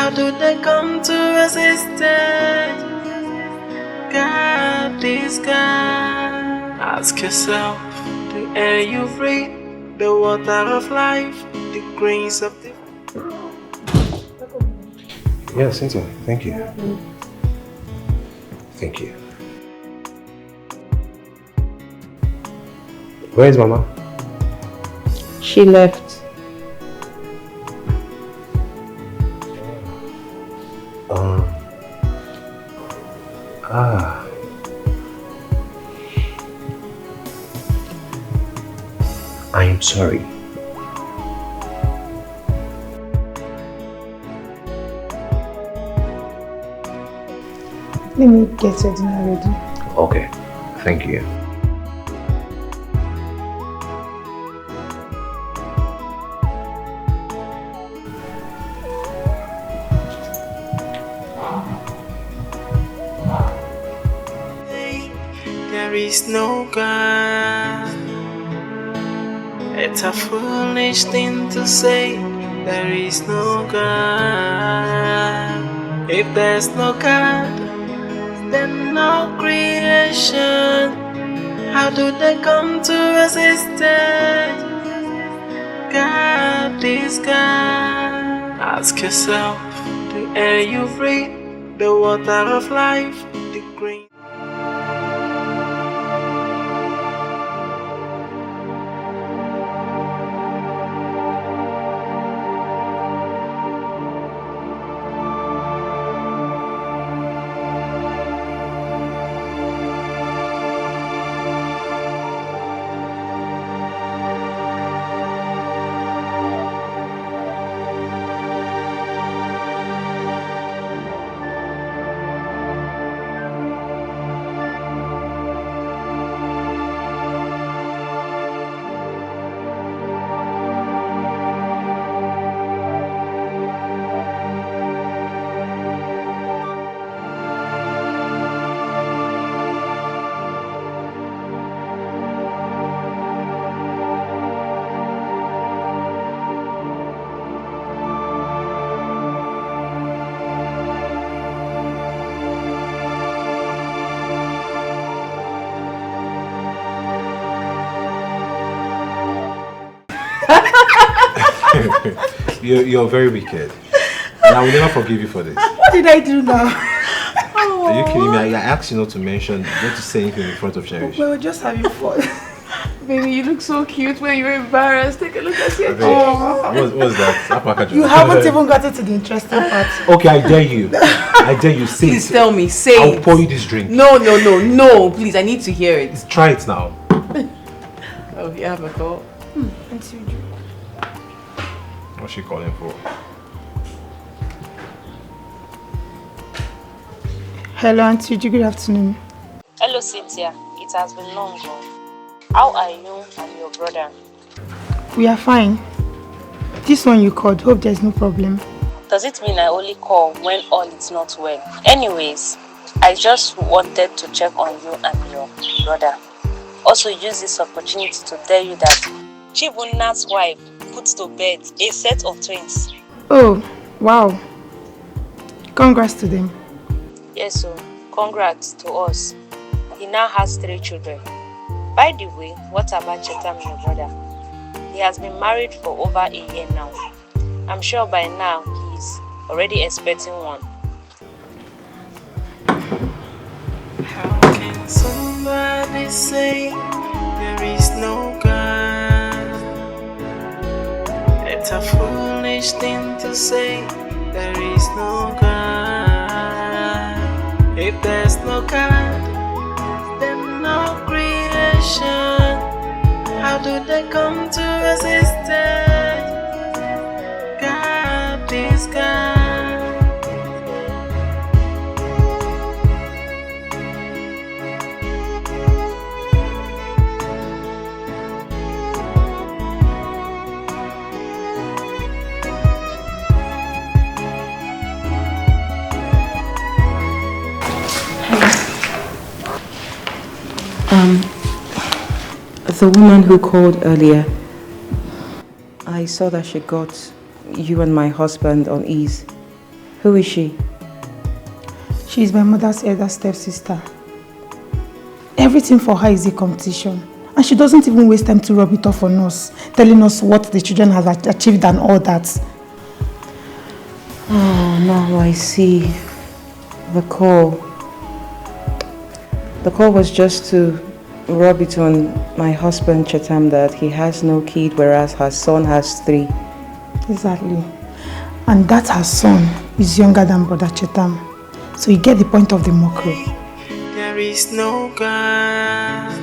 How do they come to resist it? God, please God. Ask yourself, the air you breathe, the water of life, the grains of the... Yeah, Cynthia, thank you. Thank you. Where is Mama? She left. I am sorry. Let me get your dinner ready. Okay, thank you. There is no God. It's a foolish thing to say. There is no God. If there's no God, then no creation. How do they come to resist it? God, please God. Ask yourself, the air you breathe, the water of life, the green. You're very wicked. And I will never forgive you for this. What did I do now? Are you kidding me? I asked you not to mention, not to say anything in front of Cherish. We were just having fun. Baby, you look so cute when you're embarrassed. Take a look at your What's that? You haven't even gotten to the interesting part. Okay, I dare you. I dare you. Say Please it. tell me, say I'll it. pour you this drink. No, please, I need to hear it. Try it now. Oh, you have a call? What's she calling for? Hello, Auntie Uju. Good afternoon. Hello, Cynthia. It has been long gone. How are you and your brother? We are fine. This one you called. Hope there's no problem. Does it mean I only call when all is not well? Anyways, I just wanted to check on you and your brother. Also use this opportunity to tell you that Chibuna's wife put to bed a set of twins. Oh, wow. Congrats to them. Yes, so congrats to us. He now has 3 children. By the way, what about Chetam, your brother? He has been married for over a year now. I'm sure by now he's already expecting one. How can somebody say there is no God? It's a foolish thing to say there is no God. If there's no God, then no creation. How do they come to resist it? God, please God. The woman who called earlier, I saw that she got you and my husband on ease. Who is she? She is my mother's elder stepsister. Everything for her is a competition. And she doesn't even waste time to rub it off on us, telling us what the children have achieved and all that. Oh, now I see. The call. The call was just to rub it on my husband Chetam that he has no kid, whereas her son has 3. Exactly. And that her son is younger than Brother Chetam. So you get the point of the mockery. There is no God.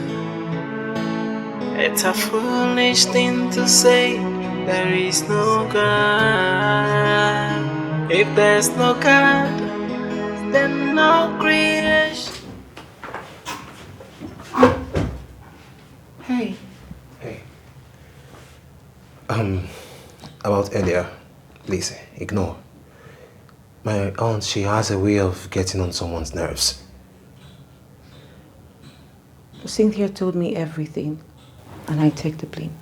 It's a foolish thing to say. There is no God. If there's no God, then no creation. Hey. Hey. About earlier, please ignore. My aunt, she has a way of getting on someone's nerves. Cynthia told me everything, and I take the blame.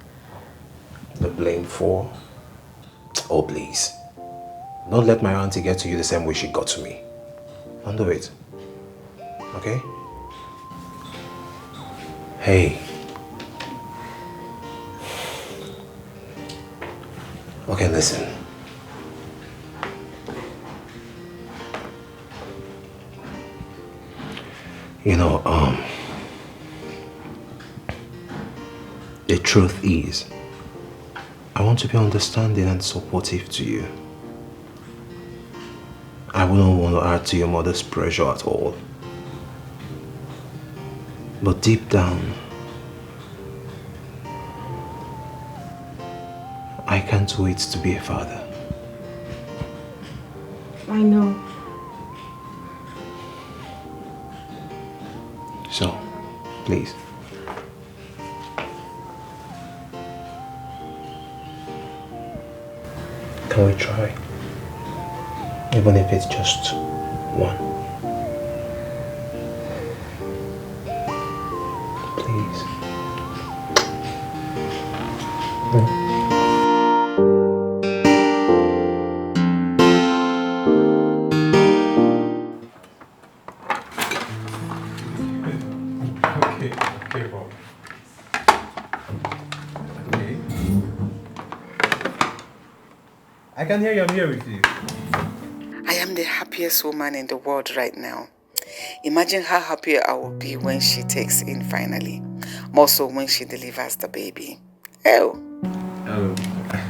The blame for? Oh, please. Don't let my auntie get to you the same way she got to me. Don't do it. Okay? Hey. Okay, listen. You know, the truth is, I want to be understanding and supportive to you. I wouldn't want to add to your mother's pressure at all. But deep down, I can't wait to be a father. I know. So, please. Can we try? Even if it's just one. Please. Okay, Bob. Okay. I can hear you. I'm here with you. I am the happiest woman in the world right now. Imagine how happy I will be when she takes in finally. More so when she delivers the baby. Oh.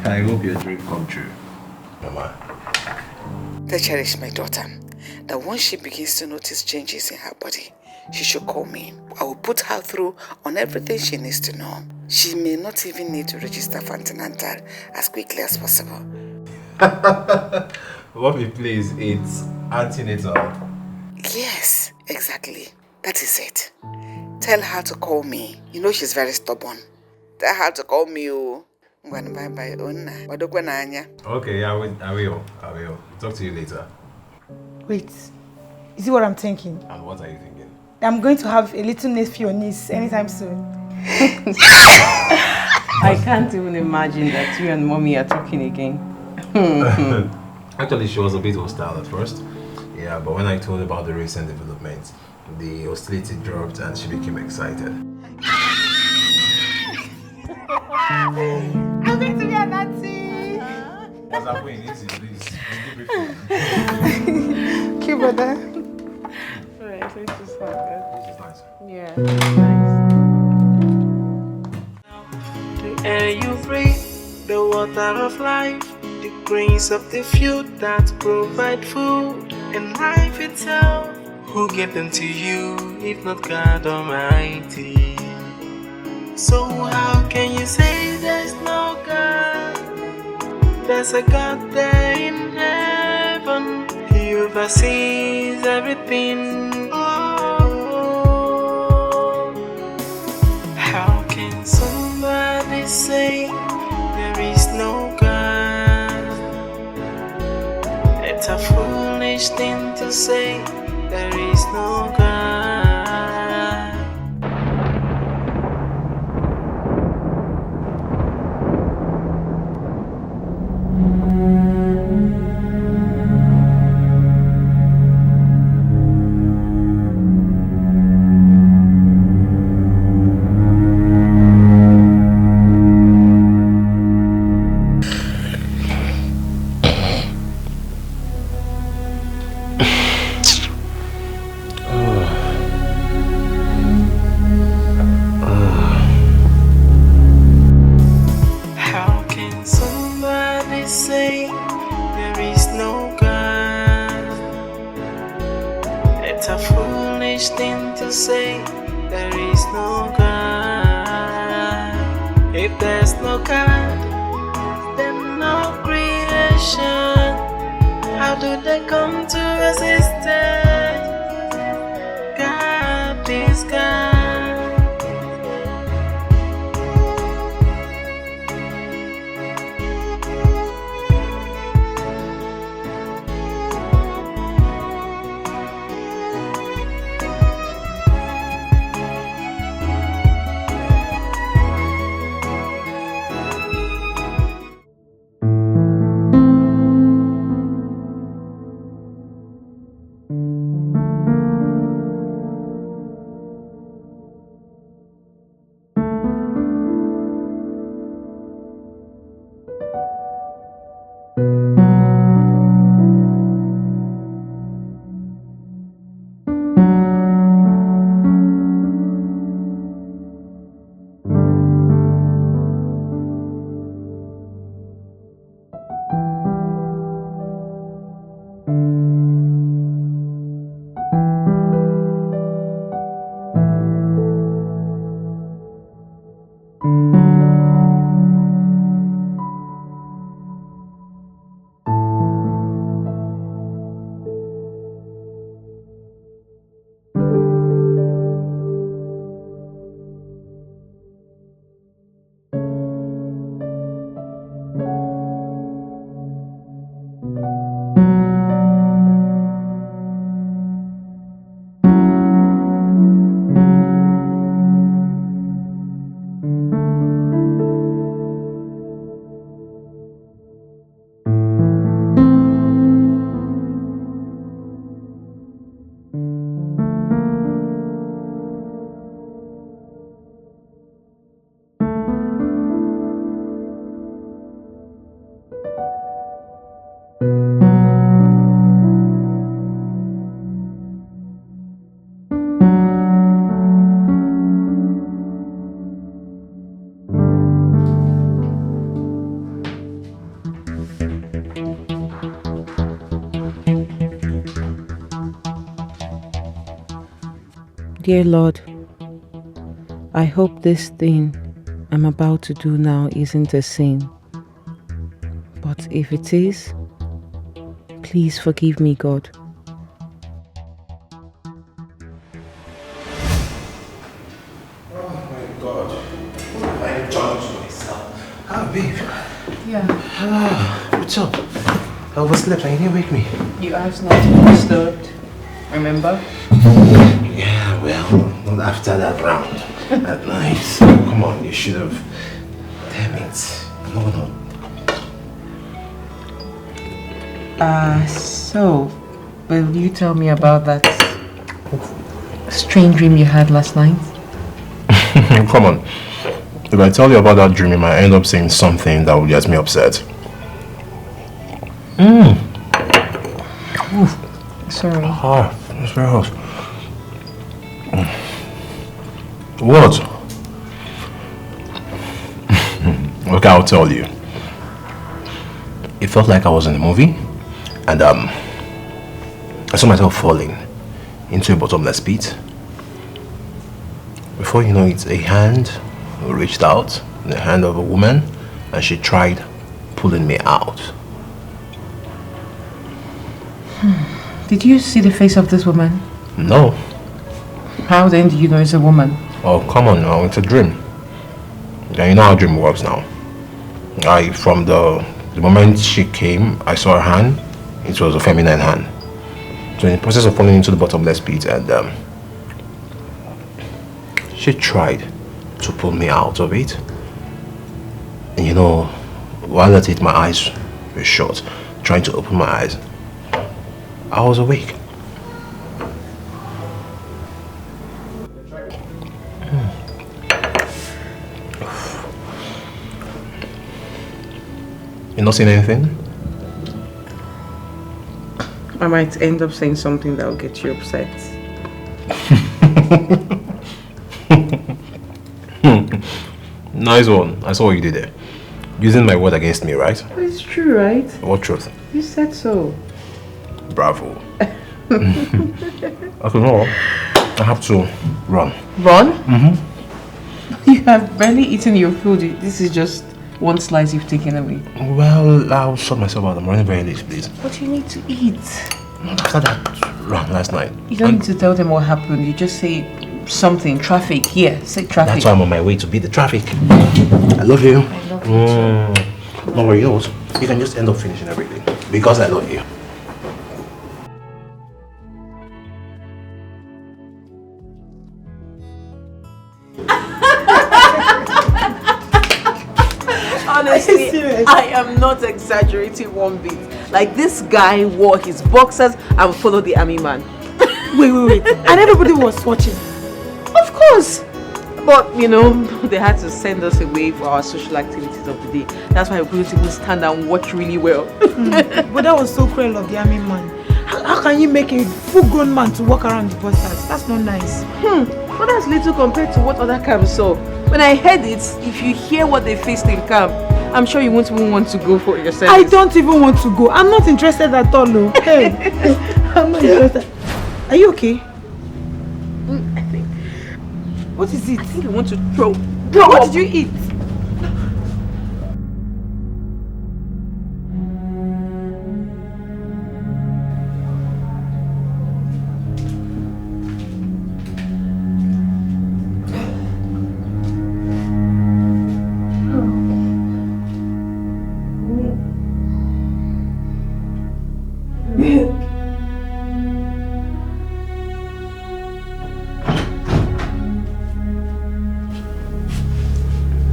I hope your dream come true, Mama. To cherish my daughter. That once she begins to notice changes in her body, she should call me. I will put her through on everything she needs to know. She may not even need to register for antenatal as quickly as possible. Mommy, please, it's antenatal. Yes, exactly. That is it. Tell her to call me. You know she's very stubborn. Tell her to call me. Oh. Okay, I will. Talk to you later. Wait, is it what I'm thinking? And what are you thinking? I'm going to have a little nephew or niece anytime soon. I can't even imagine that you and mommy are talking again. Actually, she was a bit hostile at first. Yeah, but when I told her about the recent developments, the hostility dropped and she became excited. I'm going to be an auntie. What's happening? Easy, please. Okay, brother. Alright, so it's just like that. This is nice. Yeah, nice. The air you breathe, the water of life, the grains of the field that provide food, and life itself. Who gave them to you, if not God Almighty? So how can you say there's no God? There's a God there in heaven. He oversees everything. Oh, how can somebody say there is no God? It's a foolish thing to say. There is no God. say there is no God. If there's no God, then no creation. How do they come to existence? God is God. Dear Lord, I hope this thing I'm about to do now isn't a sin. But if it is, please forgive me, God. Oh my God. What have I done to myself? Ah, babe. Yeah. What's up? I overslept and you didn't wake me. You asked not to be disturbed. Remember? Yeah, well, not after that round at night. Come on, you should have. Damn it. No. So, will you tell me about that strange dream you had last night? Come on. If I tell you about that dream, I might end up saying something that will get me upset. Sorry. Ah, it's very hot. What? Okay, I'll tell you. It felt like I was in a movie, and I saw myself falling into a bottomless pit. Before you know it, a hand reached out, the hand of a woman, and she tried pulling me out. Did you see the face of this woman? No. How then do you know it's a woman? Oh, come on now, it's a dream. Yeah, you know how dream works now. From the moment she came, I saw her hand. It was a feminine hand. So in the process of falling into the bottomless pit, and she tried to pull me out of it. And you know, while at it, my eyes were shut, trying to open my eyes. I was awake. You not seen anything? I might end up saying something that will get you upset. Nice one. I saw what you did there. Using my word against me, right? But it's true, right? What truth? You said so. Bravo. I don't know. I have to run. Run? You have barely eaten your food. This is just one slice you've taken away. Well, I'll sort myself out. I'm running very late, please. But you need to eat. After that run last night. You don't need to tell them what happened. You just say something. Traffic. Here, say traffic. That's why I'm on my way to beat the traffic. I love you. I love you too. No worry, you can just end up finishing everything. Because I love you. Honestly, I am not exaggerating one bit. Like, this guy wore his boxers and followed the army man. Wait. And everybody was watching. Of course. But, you know, they had to send us away for our social activities of the day. That's why we couldn't even stand and watch really well. But that was so cruel of the army man. How can you make a full-grown man to walk around the busters? That's not nice. But that's little compared to what other camps saw. When I heard it, if you hear what they faced in camp, I'm sure you won't even want to go for yourself. I don't even want to go. I'm not interested at all. No. Hey, I'm not interested. Are you okay? I think. What is it? I think I want to throw. What did you eat?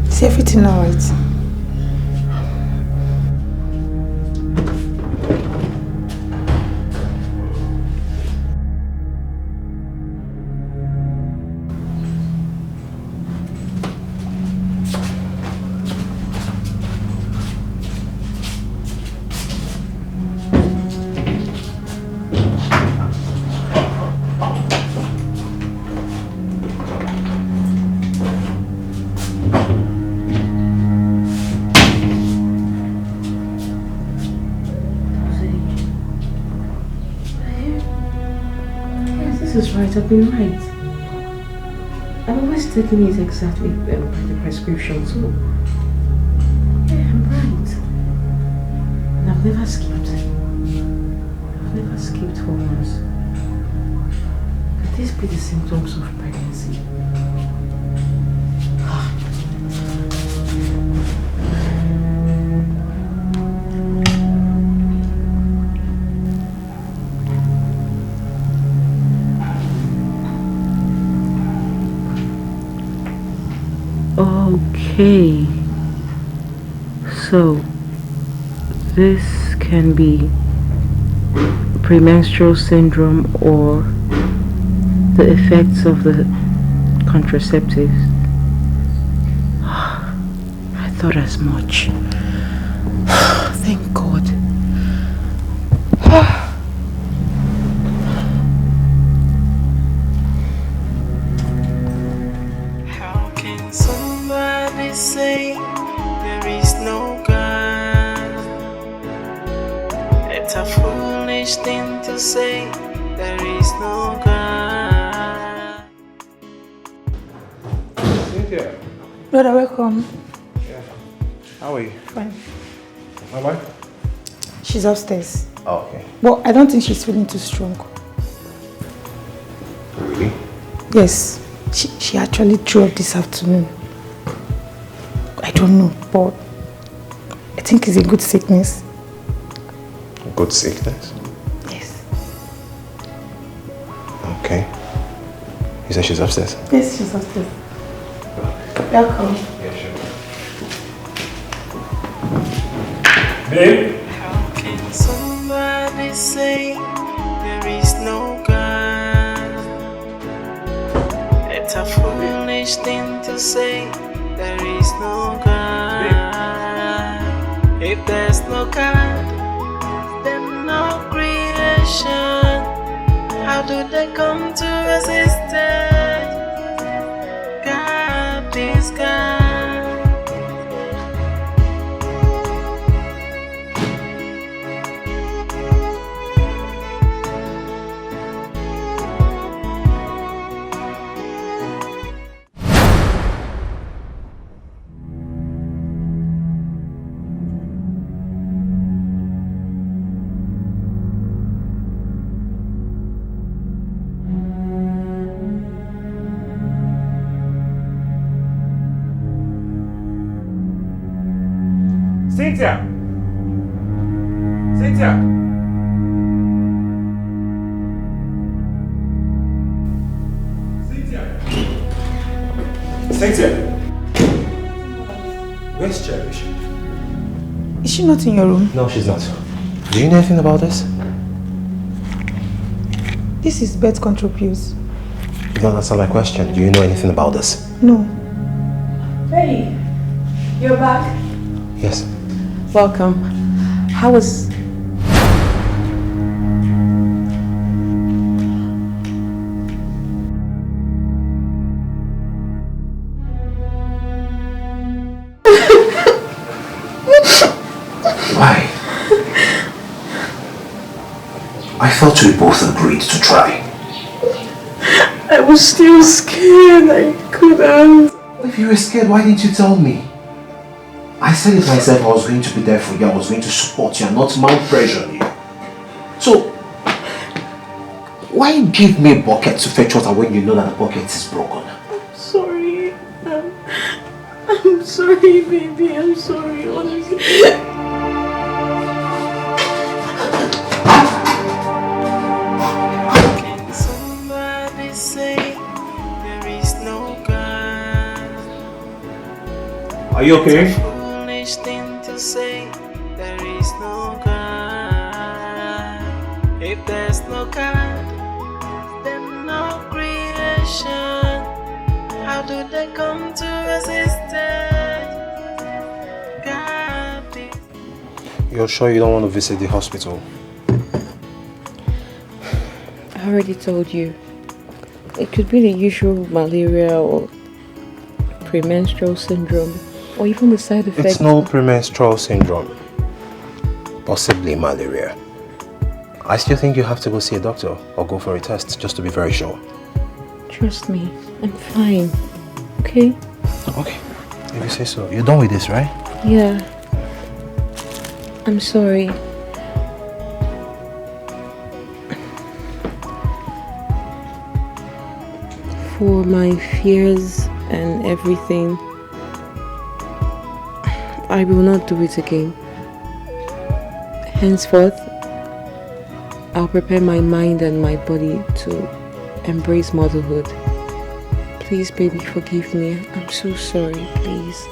Is everything alright? This is right, I've been right. I'm always taking it exactly by the prescription, so yeah, I'm right. And I've never skipped. I've never skipped for once. Could this be the symptoms of pregnancy? Okay, so this can be premenstrual syndrome or the effects of the contraceptives. I thought as much. Thank God. How can somebody say there is no God? It's a foolish thing to say there is no God. Cynthia. Brother, welcome. Yeah. How are you? Fine. My wife? She's upstairs. Oh, okay. But I don't think she's feeling too strong. Really? Yes. She actually threw up this afternoon. I don't know, but I think it's a good sickness. Good sickness? Yes. Okay. You said she's upstairs? Yes, she's upstairs. Welcome. Yeah, sure. Babe? How can somebody say there is no God? It's a foolish thing to say there is no God. If there's no God, then no creation. How do they come to existence? God is God. Cynthia! Cynthia! Cynthia! Where's Cherish? Is she not in your room? No, she's not. Do you know anything about this? This is birth control pills. You don't answer my question. Do you know anything about this? No. Hey, you're back. Yes. Welcome. How was... Why? I thought we both agreed to try. I was still scared. I couldn't. If you were scared, why didn't you tell me? I said it myself, I was going to be there for you, I was going to support you and not mount pressure on you. So, why give me a bucket to fetch water when you know that the bucket is broken? I'm sorry. I'm sorry, baby. I'm sorry, honestly. Can somebody say there is no God? Are you okay? Foolish thing to say there is no God. If there's no God, then no creation. How do they come to existence? God is. You're sure you don't want to visit the hospital? I already told you. It could be the usual malaria or premenstrual syndrome or even the side effects. It's no premenstrual syndrome. Possibly malaria. I still think you have to go see a doctor or go for a test just to be very sure. Trust me, I'm fine. Okay? Okay, if you say so. You're done with this, right? Yeah. I'm sorry. For my fears and everything. I will not do it again. Henceforth, I'll prepare my mind and my body to embrace motherhood. Please, baby, forgive me. I'm so sorry, please.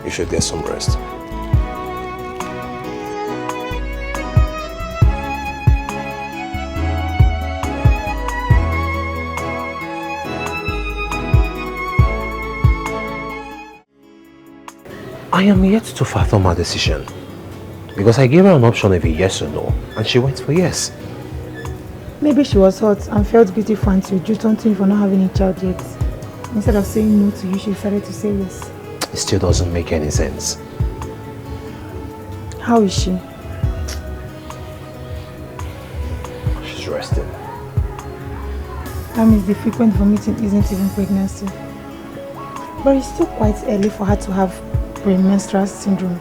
You should get some rest. I am yet to fathom my decision. Because I gave her an option of a yes or no, and she went for yes. Maybe she was hurt and felt beautiful and to do something for not having a child yet. Instead of saying no to you, she decided to say yes. It still doesn't make any sense. How is she? She's resting. That means the frequent vomiting isn't even pregnancy. But it's still quite early for her to have premenstrual syndrome.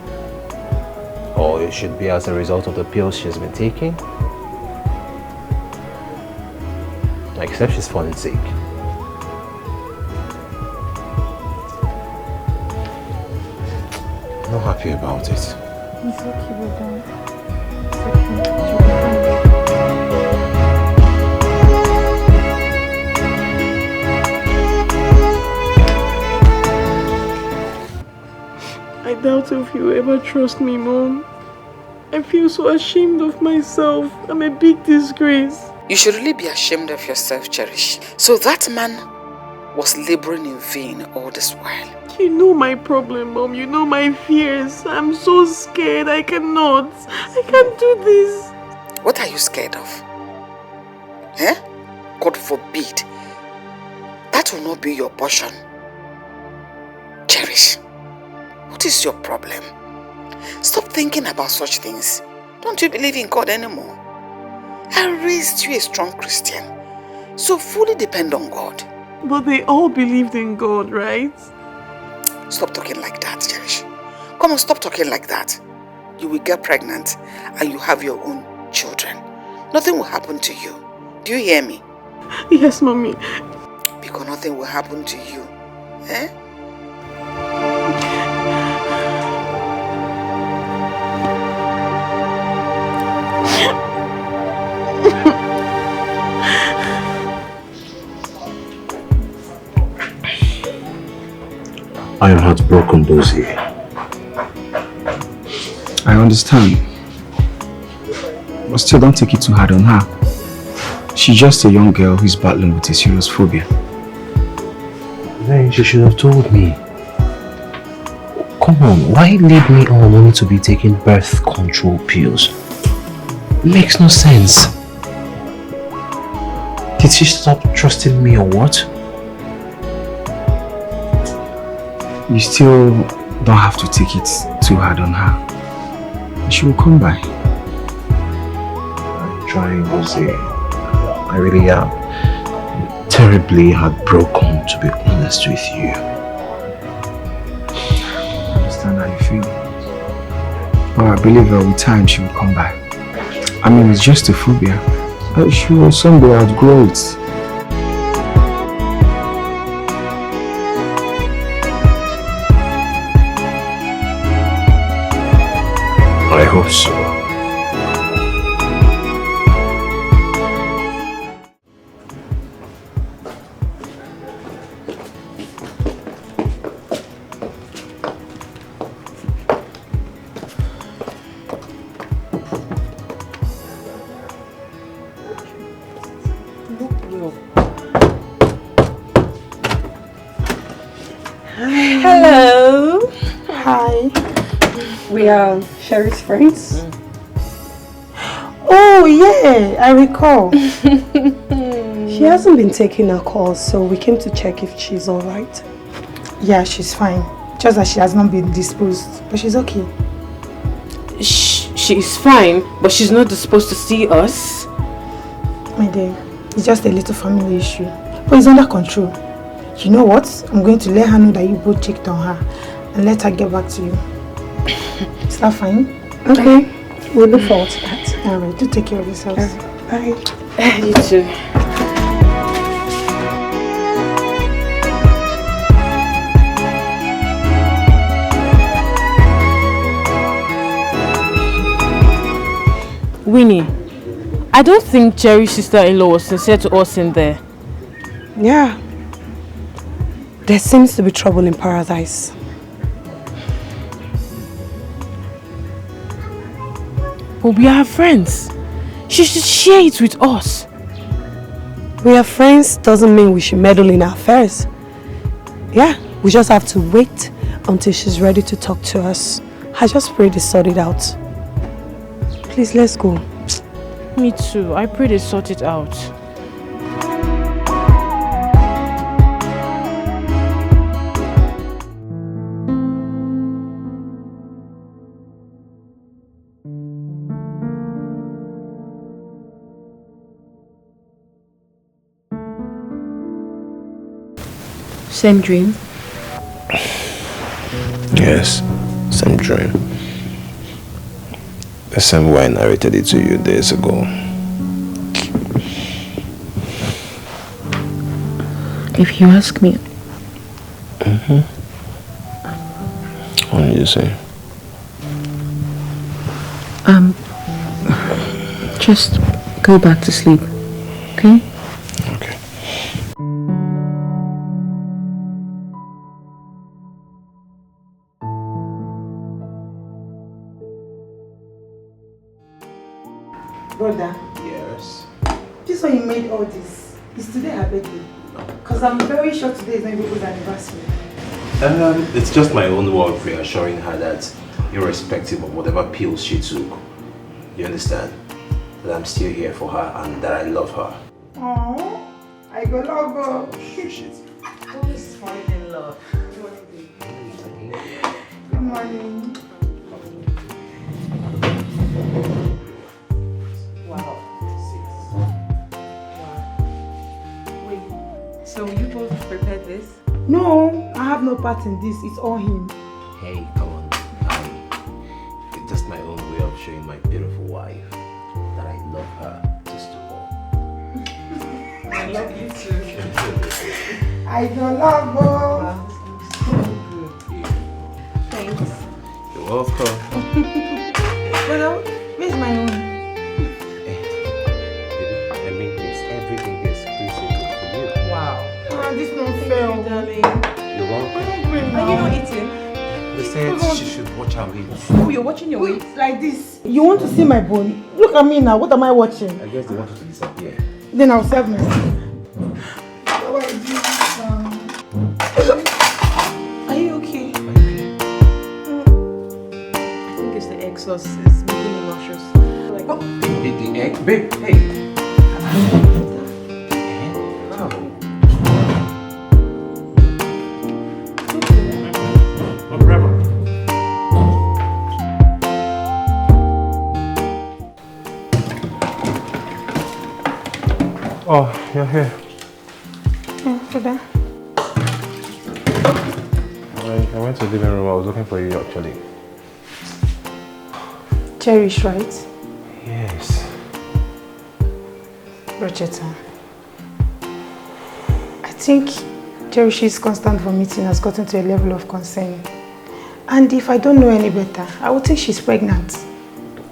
Or it should be as a result of the pills she's been taking. Except she's fallen sick. I'm not happy about it. It's okay, brother. It's okay. She'll be fine. I doubt if you ever trust me, Mom. I feel so ashamed of myself. I'm a big disgrace. You should really be ashamed of yourself, Cherish. So that man was laboring in vain all this while. You know my problem, Mom. You know my fears. I'm so scared. I cannot. I can't do this. What are you scared of? Eh? God forbid. That will not be your portion. Cherish, what is your problem? Stop thinking about such things. Don't you believe in God anymore? I raised you a strong Christian, so fully depend on God. But they all believed in God, right? Stop talking like that, Cherish. Come on, stop talking like that. You will get pregnant and you have your own children. Nothing will happen to you. Do you hear me? Yes, Mommy. Because nothing will happen to you. Eh? I am heartbroken, Dozie. I understand. But still, don't take it too hard on her. She's just a young girl who's battling with a serious phobia. Then she should have told me. Come on, why lead me on only to be taking birth control pills? Makes no sense. Did she stop trusting me or what? You still don't have to take it too hard on her. She will come by. I'm trying to say, I really am terribly heartbroken, to be honest with you. I understand how you feel. But I believe that with time she will come by. I mean, it's just a phobia. She will someday outgrow it. I hope so. Hello. Hi. We are Sherry's friends. Oh, yeah, I recall. She hasn't been taking her calls, so we came to check if she's alright. Yeah, she's fine. Just that she has not been disposed, but she's okay. She's fine, but she's not supposed to see us. My dear, it's just a little family issue, but it's under control. You know what? I'm going to let her know that you both checked on her and let her get back to you. Is that fine? Okay, we'll look forward to that. Alright, do take care of yourselves. Bye. You too. Winnie, I don't think Jerry's sister-in-law was sincere to us in there. Yeah. There seems to be trouble in paradise. But we are friends. She should share it with us. We are friends doesn't mean we should meddle in our affairs. Yeah, we just have to wait until she's ready to talk to us. I just pray they sort it out. Please, let's go. Me too. I pray they sort it out. Same dream? Yes, same dream. The same way I narrated it to you days ago. If you ask me... What did you say? Just go back to sleep, okay? Okay. Brother, Yes. this one you made all this. Is today her birthday? Because I'm very sure today is not even good anniversary. It's just my own way of reassuring her that irrespective of whatever pills she took, you understand? That I'm still here for her and that I love her. Oh, I go love her. Shit. Who's falling in love? Good morning. Wow. Wait, so you both prepared this? No, I have no part in this. It's all him. Hey, come on. It's just my own way of showing my beautiful wife that I love her just to all. I love you too. I don't love her. Wow, so good. Thanks. You're welcome. Brother, where's my own? I mean, everything is exclusive for you. Wow. This not fair. Darling. You're welcome. Don't bring Are you not eating? They said she should watch her weight. Oh, you're watching your weight? Like this? You want to see my bone? Look at me now. What am I watching? I guess they want you to disappear. Then I'll serve myself. Are you okay? I think it's the egg sauce. It's making me nauseous. Like, oh, the egg? Babe, hey. No problem. Oh, you're here. Yeah, Dada. I went to the living room. I was looking for you actually. Cherish, right? Yes. Brocheta. I think Cherish's constant vomiting has gotten to a level of concern. And if I don't know any better, I would think she's pregnant.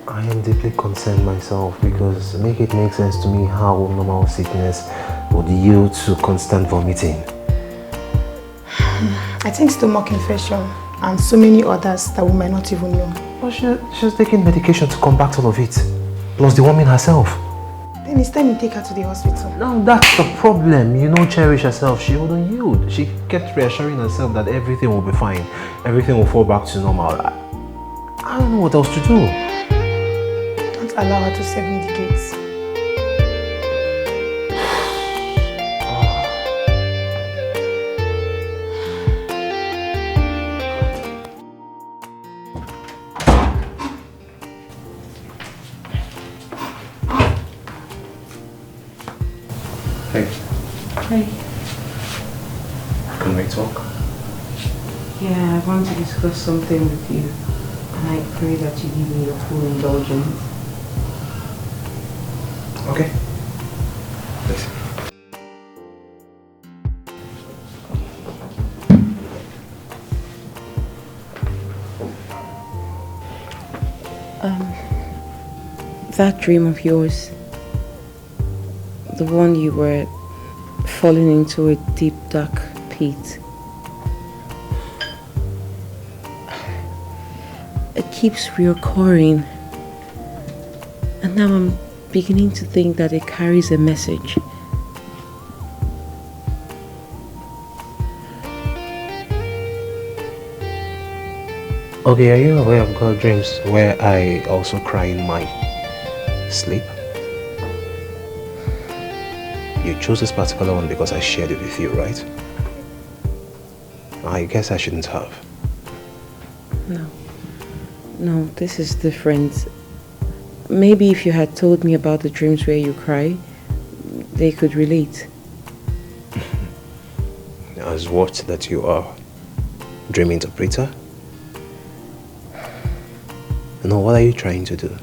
I am deeply concerned myself because it makes sense to me how normal sickness would yield to constant vomiting. I think stomach infection and so many others that we might not even know. But she's taking medication to combat all of it. Plus the woman herself. Then it's time you take her to the hospital. No, that's the problem. You know, Cherish herself, she wouldn't yield. She kept reassuring herself that everything will be fine. Everything will fall back to normal. I don't know what else to do. Don't allow her to self-medicate. Hey. Hey. Can we talk? Yeah, I want to discuss something with you. And I pray that you give me your full indulgence. Okay. Listen. That dream of yours, the one you were falling into a deep, dark pit. It keeps reoccurring. And now I'm beginning to think that it carries a message. Okay, are you aware of God dreams where I also cry in my sleep? You chose this particular one because I shared it with you, right? I guess I shouldn't have. No, this is different. Maybe if you had told me about the dreams where you cry, they could relate. As what that you are? Dream interpreter? No, what are you trying to do?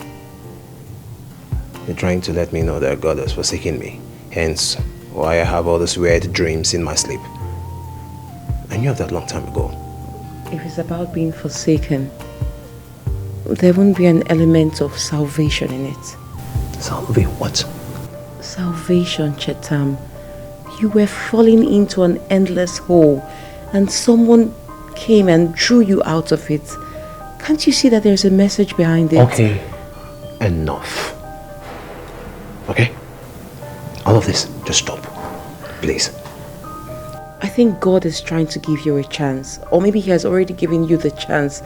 You're trying to let me know that God has forsaken me. Hence, why I have all these weird dreams in my sleep. I knew of that long time ago. If it's about being forsaken, there won't be an element of salvation in it. Salvation what? Salvation, Chetam. You were falling into an endless hole and someone came and drew you out of it. Can't you see that there's a message behind it? Okay, enough. Okay? All of this, just stop. Please. I think God is trying to give you a chance. Or maybe He has already given you the chance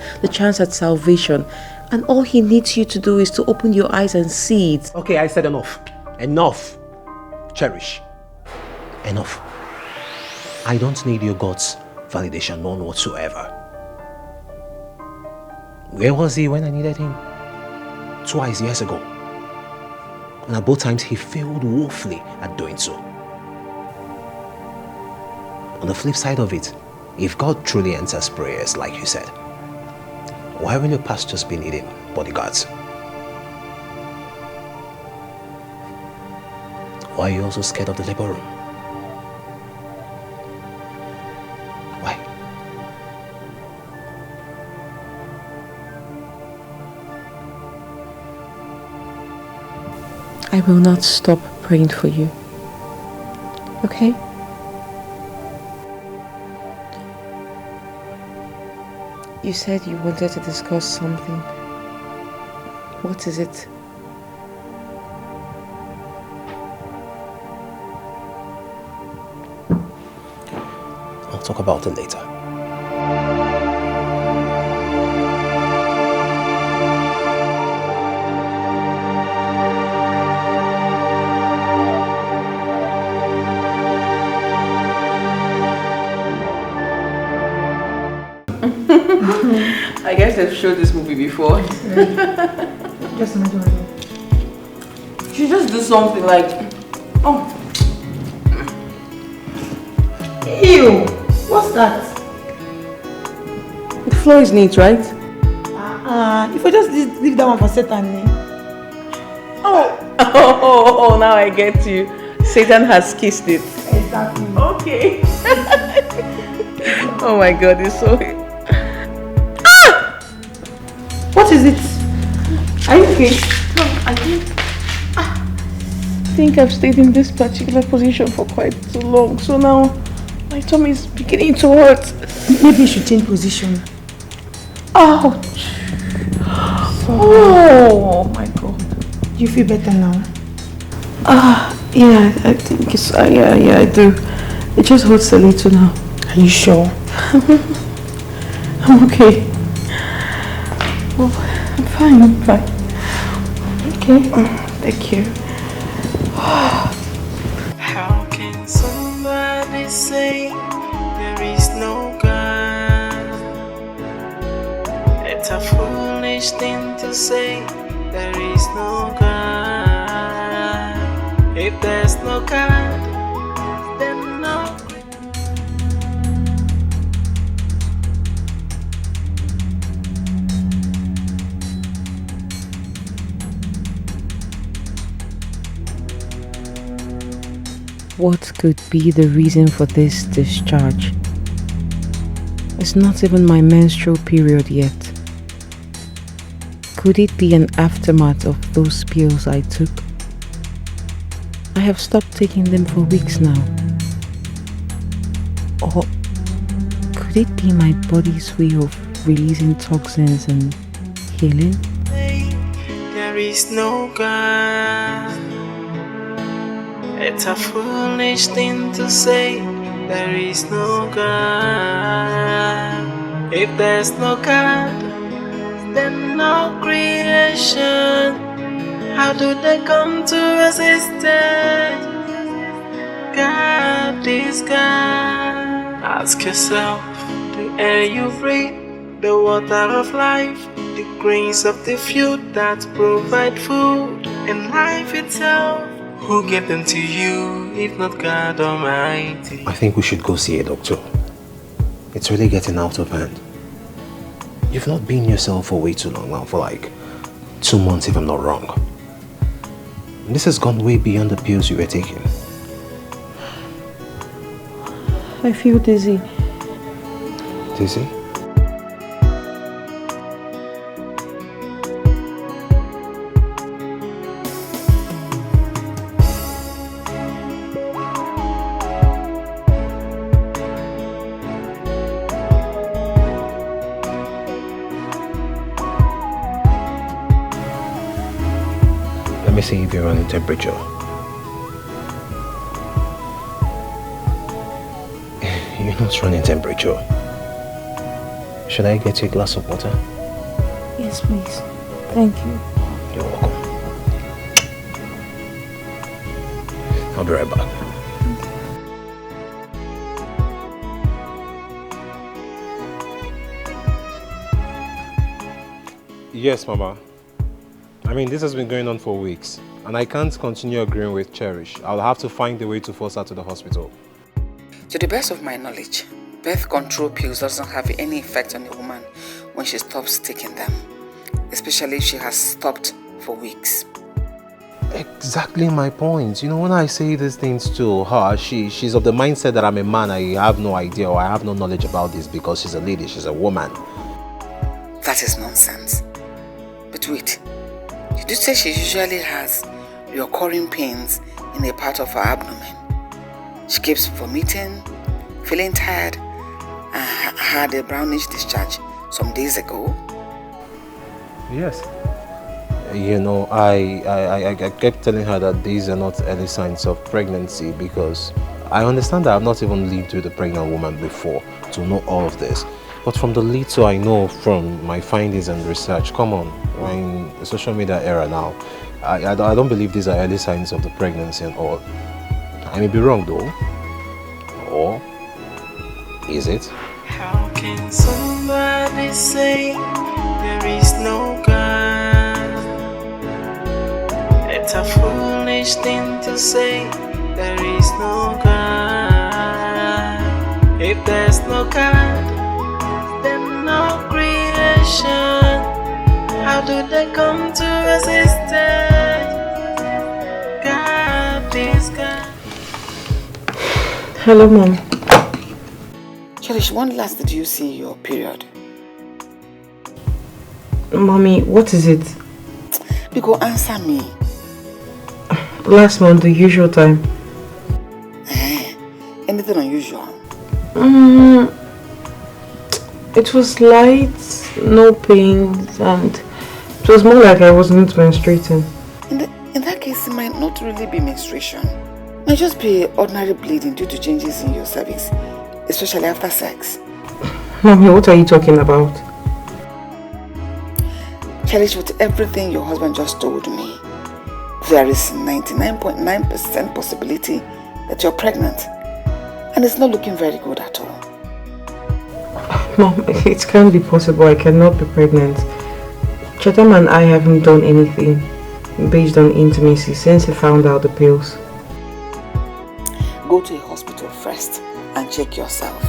at salvation. And all He needs you to do is to open your eyes and see it. Okay, I said enough. Enough. Cherish. Enough. I don't need your God's validation, none whatsoever. Where was He when I needed Him? 2 years ago. And at both times, He failed woefully at doing so. On the flip side of it, if God truly answers prayers, like you said, why will your pastors be needing bodyguards? Why are you also scared of the labor room? Why? I will not stop praying for you. Okay? You said you wanted to discuss something. What is it? I'll talk about it later. I guess they've showed this movie before. Just imagine. You should just do something like, oh. Ew! What's that? The floor is neat, right? If I just leave that one for Satan. Oh, now I get you. Satan has kissed it. Exactly. Okay. Oh my God, it's so... What is it? Are you okay? No, I think I've stayed in this particular position for quite too long. So now my tummy is beginning to hurt. Maybe you should change position. Ouch. Oh my God. You feel better now? Yeah, I think it's, yeah, I do. It just hurts a little now. Are you sure? I'm okay. Oh, I'm fine. Okay, thank you. How can somebody say there is no God? It's a foolish thing to say there is no God. If there's no God, then no. What could be the reason for this discharge? It's not even my menstrual period yet. Could it be an aftermath of those pills I took? I have stopped taking them for weeks now. Or could it be my body's way of releasing toxins and healing? There is no God. It's a foolish thing to say there is no God. If there's no God, then no creation. How do they come to existence? God is God. Ask yourself, the air you breathe, the water of life, the grains of the field that provide food, and life itself. Who gave them to you, if not God Almighty? I think we should go see a doctor. It's really getting out of hand. You've not been yourself for way too long now, for like 2 months if I'm not wrong. This has gone way beyond the pills you were taking. I feel dizzy. Dizzy? Let me see if you're running temperature. You're not running temperature. Should I get you a glass of water? Yes, please. Thank you. You're welcome. I'll be right back. Yes, Mama. I mean, this has been going on for weeks, and I can't continue agreeing with Cherish. I'll have to find a way to force her to the hospital. To the best of my knowledge, birth control pills doesn't have any effect on a woman when she stops taking them, especially if she has stopped for weeks. Exactly my point. You know, when I say these things to her, she's of the mindset that I'm a man, I have no idea or I have no knowledge about this because she's a lady, she's a woman. That is nonsense. But wait, you do say she usually has recurring pains in a part of her abdomen. She keeps vomiting, feeling tired, and had a brownish discharge. some days ago? Yes. You know, I kept telling her that these are not early signs of pregnancy because I understand that I've not even lived with a pregnant woman before to know all of this. But from the little I know from my findings and research, come on, we're in the social media era now. I don't believe these are early signs of the pregnancy and all. I may be wrong though. Or is it? How can somebody say there is no God? It's a foolish thing to say there is no God. If there's no God, then no creation. How do they come to existence? God is God. Hello, Mom. Cherish, when last did you see your period? Mommy, what is it? Because answer me. Last month, the usual time. Anything unusual? It was light, no pains, and it was more like I wasn't menstruating. In that case, it might not really be menstruation. It might just be ordinary bleeding due to changes in your cervix, especially after sex. Mommy, what are you talking about? Cherish, with everything your husband just told me, there is 99.9% possibility that you're pregnant. And it's not looking very good at all. Mom, it can't be possible. I cannot be pregnant. Chatham and I haven't done anything based on intimacy since he found out the pills. Go to a hospital first and check yourself.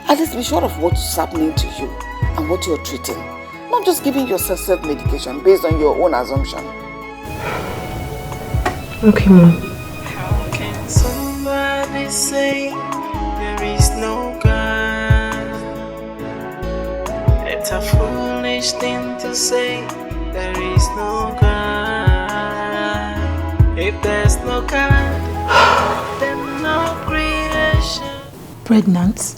At least be sure of what's happening to you and what you're treating. Not just giving yourself self-medication based on your own assumption. Okay, Mom. How can somebody say there is no God? It's a foolish thing to say there is no God. If there's no God, then no creation. Pregnant?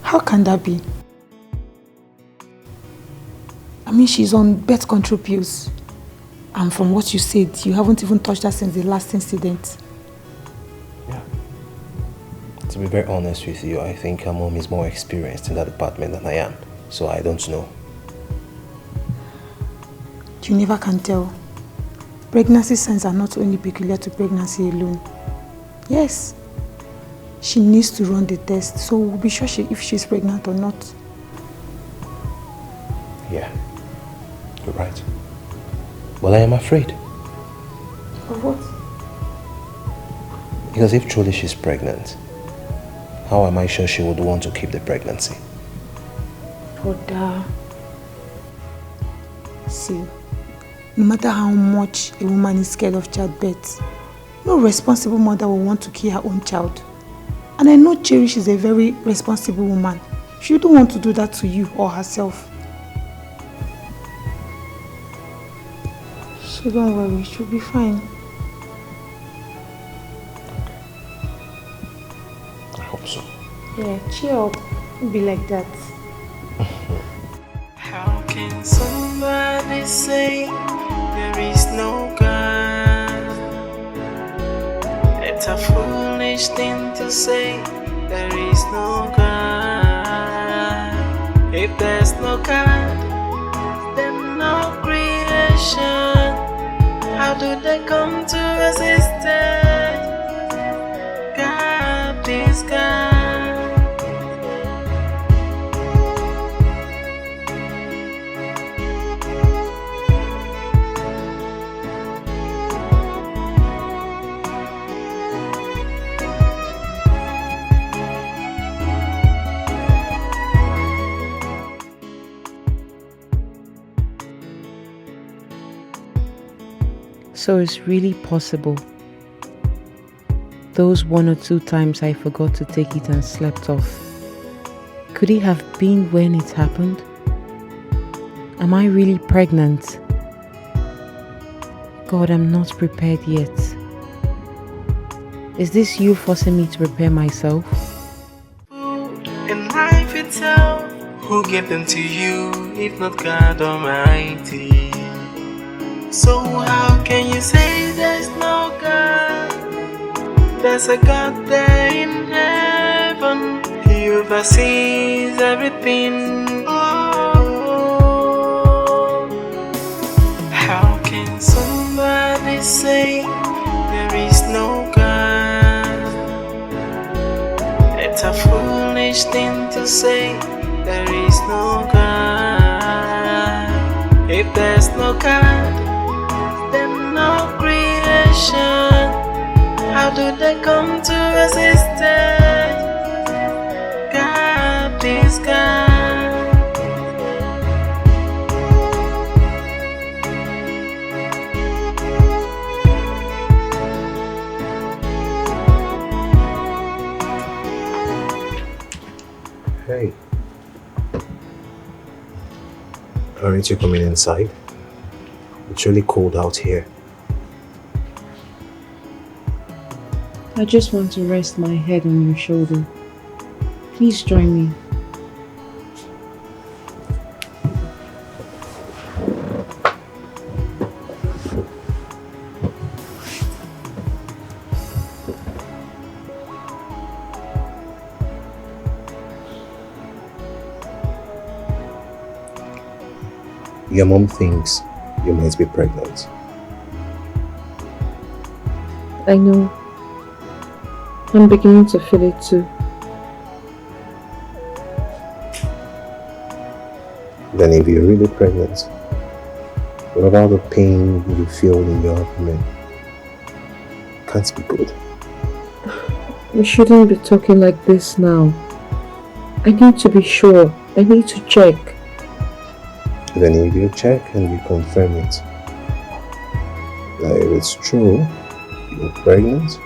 How can that be? I mean, she's on birth control pills. And from what you said, you haven't even touched her since the last incident. Yeah. To be very honest with you, I think her mom is more experienced in that department than I am. So I don't know. You never can tell. Pregnancy signs are not only peculiar to pregnancy alone. Yes. She needs to run the test, so we'll be sure if she's pregnant or not. Yeah. You're right. Well, I am afraid. Of what? Because if truly she's pregnant, how am I sure she would want to keep the pregnancy? Brother. See, no matter how much a woman is scared of childbirth, no responsible mother will want to kill her own child. And I know Cherish is a very responsible woman. She wouldn't want to do that to you or herself. So don't worry, she'll be fine. I hope so. Yeah, cheer up. Don't be like that. How can somebody say there is no God? It's a foolish thing to say there is no God. If there's no God, then no creation. How do they come to existence? God is God. So it's really possible. Those 1 or 2 times I forgot to take it and slept off. Could it have been when it happened? Am I really pregnant? God, I'm not prepared yet. Is this you forcing me to prepare myself? And Who gave them to you if not God Almighty? So how can you say there's no God? There's a God there in heaven. He oversees everything. Oh, how can somebody say there is no God? It's a foolish thing to say there is no God. If there's no God, then no creation. How do they come to existence? God is God. Hey. Aren't you coming inside? It's really cold out here. I just want to rest my head on your shoulder. Please join me. Your mom thinks you might be pregnant. I know. I'm beginning to feel it too. Then if you're really pregnant, what about the pain you feel in your abdomen? Can't be good. We shouldn't be talking like this now. I need to be sure. I need to check. Then if you check and you confirm it, now if it's true, you're pregnant,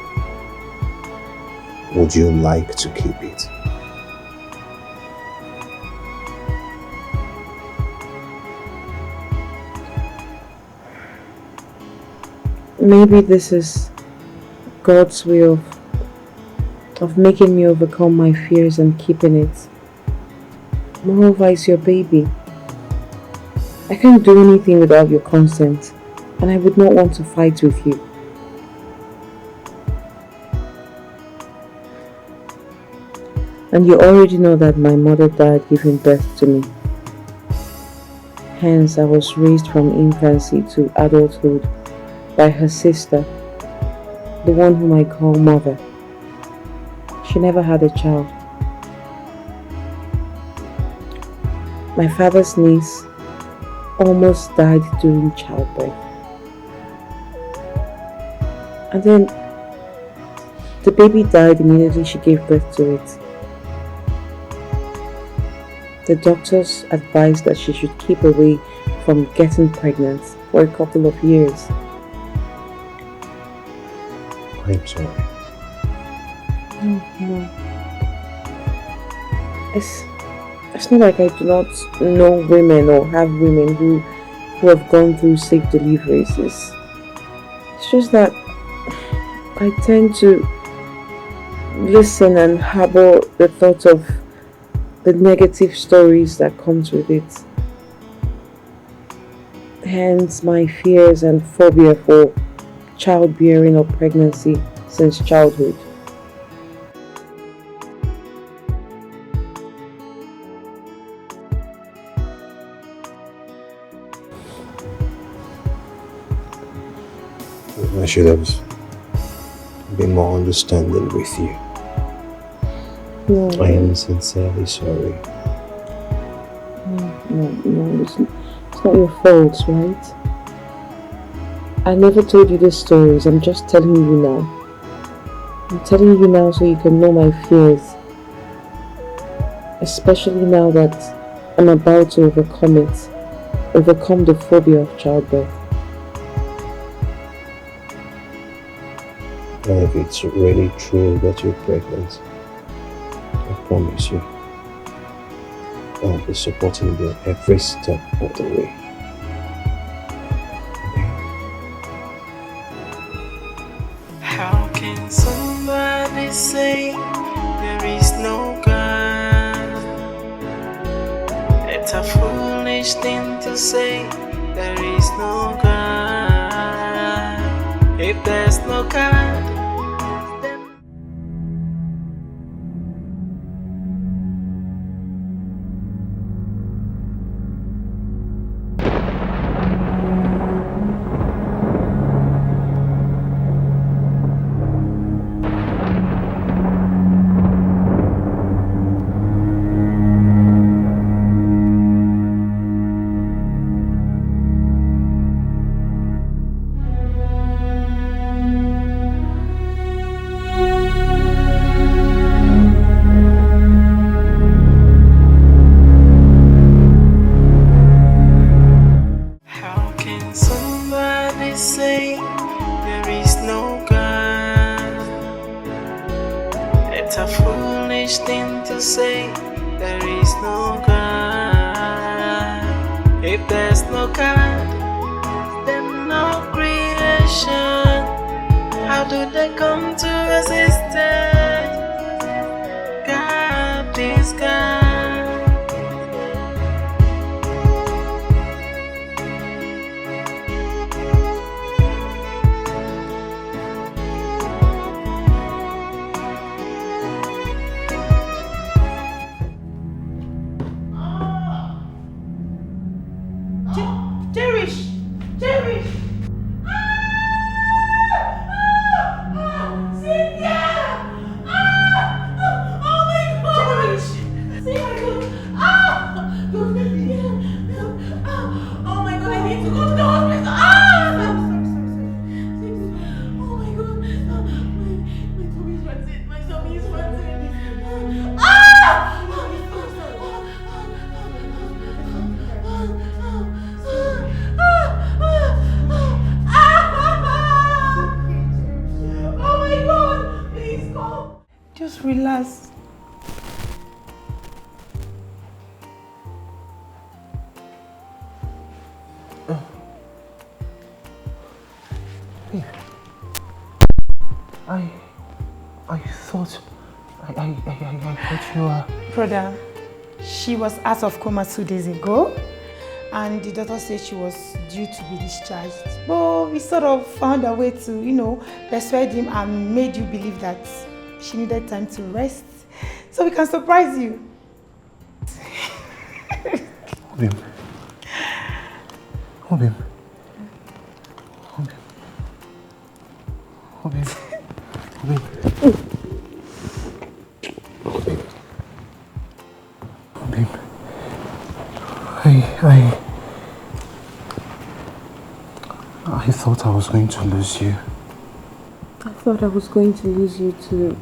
would you like to keep it? Maybe this is God's way of making me overcome my fears and keeping it. Moreover, it's your baby. I can't do anything without your consent, and I would not want to fight with you. And you already know that my mother died giving birth to me. Hence, I was raised from infancy to adulthood by her sister, the one whom I call mother. She never had a child. My father's niece almost died during childbirth. And then the baby died immediately she gave birth to it. The doctors advised that she should keep away from getting pregnant for a couple of years. I'm sorry. No. It's not like I do not know women or have women who have gone through safe deliveries. It's just that I tend to listen and harbor the thought of the negative stories that comes with it. Hence my fears and phobia for childbearing or pregnancy since childhood. I should have been more understanding with you. No, I am sincerely sorry. No, it's not your fault, right? I never told you these stories, I'm just telling you now. I'm telling you now so you can know my fears. Especially now that I'm about to overcome the phobia of childbirth. And if it's really true that you're pregnant, I promise you, I'll be supporting you every step of the way. How can somebody say there is no God? It's a foolish thing to say, there is no God. If there's no God, how can somebody say there is no God? It's a foolish thing to say, there is no God. If there's no God, then no creation. How do they come to existence? God is God. Cherish! Cherish! Cynthia! Oh my God! Cherish! Oh my God, I need to go to the hospital! Oh my God! My tummy's running! My tummy's running! Oh my God! Please come! Just relax. I thought you were... Brother, she was out of coma 2 days ago, and the doctor said she was due to be discharged. But we sort of found a way to, persuade him and made you believe that she needed time to rest, so we can surprise you. Obim. Obim. Obim. Obim. Obim. Obim. I thought I was going to lose you. I thought I was going to lose you too.